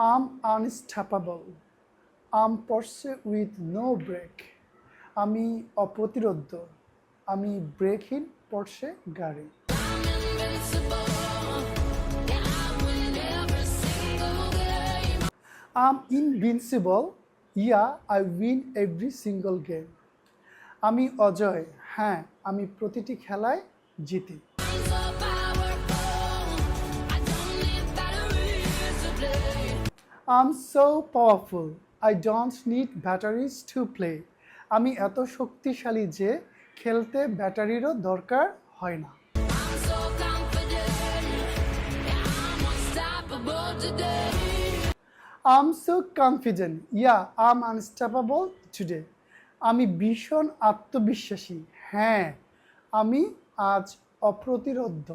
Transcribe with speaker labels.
Speaker 1: I'm unstoppable. I'm Porsche with no brake. আমি অপ্রতিরোধ্য। আমি ব্রেকহীন পর্শে গাড়ি। I'm invincible. Yeah, I win every single game. আমি অজয়। হ্যাঁ, আমি প্রতিটি খেলায় জিতি। I'm so powerful. I don't need batteries to play. আমি এত শক্তিশালী যে খেলতে ব্যাটারিরও দরকার হয় না। I'm so confident. Yeah, I'm unstoppable today. আমি ভীষণ আত্মবিশ্বাসী। হ্যাঁ, আমি আজ অপ্রতিরোধ্য।